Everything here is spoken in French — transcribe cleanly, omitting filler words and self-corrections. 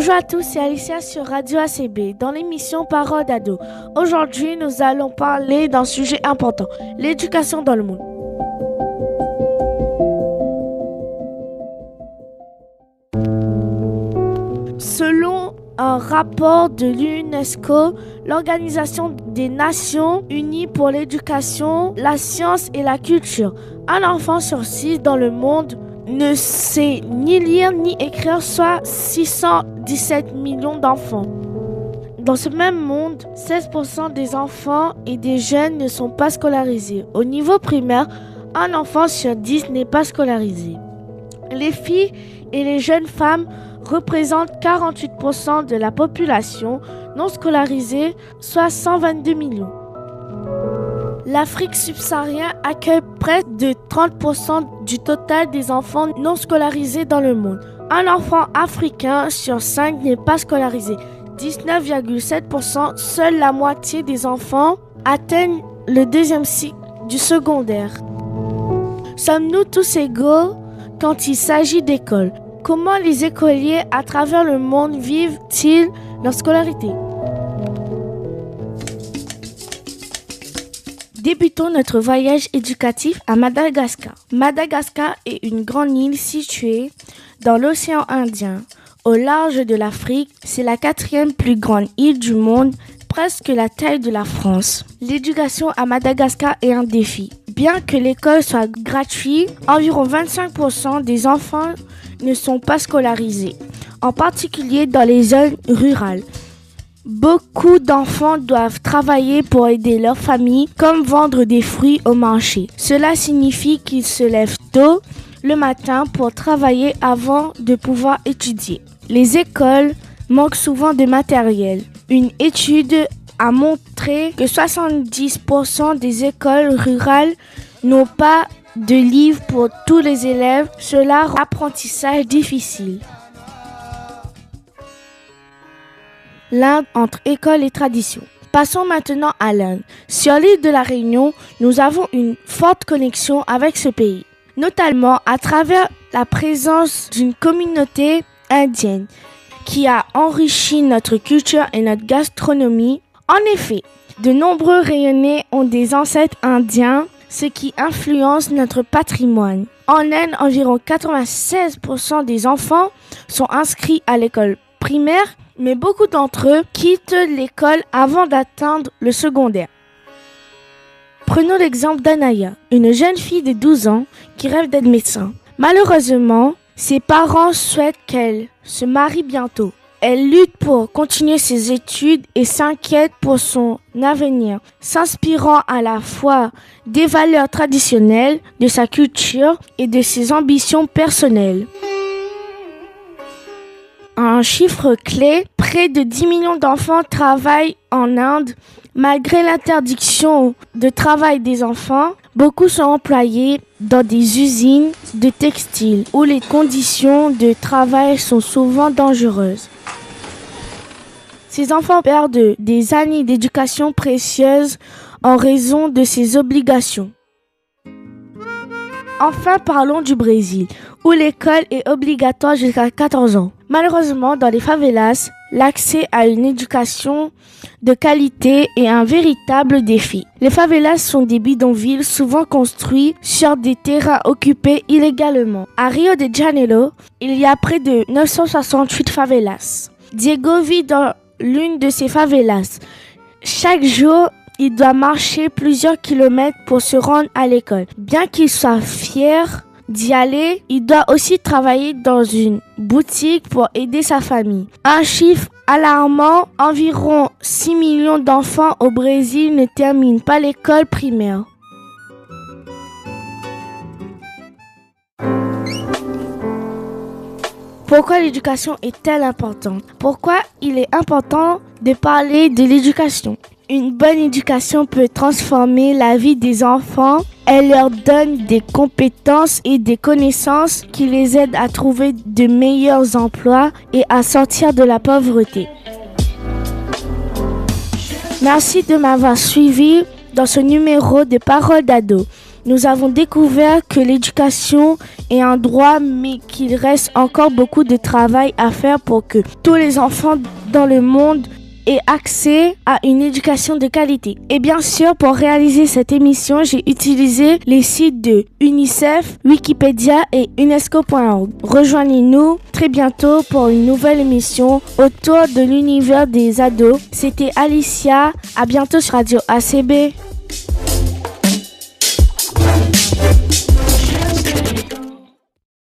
Bonjour à tous, c'est Alicia sur Radio ACB dans l'émission Parole d'ado. Aujourd'hui, nous allons parler d'un sujet important, l'éducation dans le monde. Selon un rapport de l'UNESCO, l'Organisation des Nations Unies pour l'éducation, la science et la culture, un enfant sur 6 dans le monde ne sait ni lire ni écrire, soit 617 millions d'enfants. Dans ce même monde, 16% des enfants et des jeunes ne sont pas scolarisés. Au niveau primaire, un enfant sur 10 n'est pas scolarisé. Les filles et les jeunes femmes représentent 48% de la population non scolarisée, soit 122 millions. L'Afrique subsaharienne accueille près de 30% du total des enfants non scolarisés dans le monde. Un enfant africain sur 5 n'est pas scolarisé. 19,7%, seule la moitié des enfants atteignent le deuxième cycle du secondaire. Sommes-nous tous égaux quand il s'agit d'école? Comment les écoliers à travers le monde vivent-ils leur scolarité? Débutons notre voyage éducatif à Madagascar. Madagascar est une grande île située dans l'océan Indien, au large de l'Afrique. C'est la 4e plus grande île du monde, presque la taille de la France. L'éducation à Madagascar est un défi. Bien que l'école soit gratuite, environ 25% des enfants ne sont pas scolarisés, en particulier dans les zones rurales. Beaucoup d'enfants doivent travailler pour aider leur famille, comme vendre des fruits au marché. Cela signifie qu'ils se lèvent tôt le matin pour travailler avant de pouvoir étudier. Les écoles manquent souvent de matériel. Une étude a montré que 70% des écoles rurales n'ont pas de livres pour tous les élèves. Cela rend l'apprentissage difficile. L'Inde entre école et tradition. Passons maintenant à l'Inde. Sur l'île de la Réunion, nous avons une forte connexion avec ce pays, notamment à travers la présence d'une communauté indienne qui a enrichi notre culture et notre gastronomie. En effet, de nombreux Réunionnais ont des ancêtres indiens, ce qui influence notre patrimoine. En Inde, environ 96% des enfants sont inscrits à l'école primaire, mais beaucoup d'entre eux quittent l'école avant d'atteindre le secondaire. Prenons l'exemple d'Anaya, une jeune fille de 12 ans qui rêve d'être médecin. Malheureusement, ses parents souhaitent qu'elle se marie bientôt. Elle lutte pour continuer ses études et s'inquiète pour son avenir, s'inspirant à la fois des valeurs traditionnelles, de sa culture et de ses ambitions personnelles. Un chiffre clé, près de 10 millions d'enfants travaillent en Inde. Malgré l'interdiction de travail des enfants, beaucoup sont employés dans des usines de textiles où les conditions de travail sont souvent dangereuses. Ces enfants perdent des années d'éducation précieuses en raison de ces obligations. Enfin, parlons du Brésil, où l'école est obligatoire jusqu'à 14 ans. Malheureusement, dans les favelas, l'accès à une éducation de qualité est un véritable défi. Les favelas sont des bidonvilles souvent construits sur des terrains occupés illégalement. À Rio de Janeiro, il y a près de 968 favelas. Diego vit dans l'une de ces favelas. Chaque jour, il doit marcher plusieurs kilomètres pour se rendre à l'école. Bien qu'il soit fier d'y aller, il doit aussi travailler dans une boutique pour aider sa famille. Un chiffre alarmant, environ 6 millions d'enfants au Brésil ne terminent pas l'école primaire. Pourquoi l'éducation est-elle importante? Pourquoi il est important de parler de l'éducation? Une bonne éducation peut transformer la vie des enfants. Elle leur donne des compétences et des connaissances qui les aident à trouver de meilleurs emplois et à sortir de la pauvreté. Merci de m'avoir suivi dans ce numéro de Parole d'ado. nous avons découvert que l'éducation est un droit, mais qu'il reste encore beaucoup de travail à faire pour que tous les enfants dans le monde aient accès à une éducation de qualité. Et bien sûr, pour réaliser cette émission, j'ai utilisé les sites de UNICEF, Wikipédia et UNESCO.org. Rejoignez-nous très bientôt pour une nouvelle émission autour de l'univers des ados. C'était Alicia, à bientôt sur Radio ACB.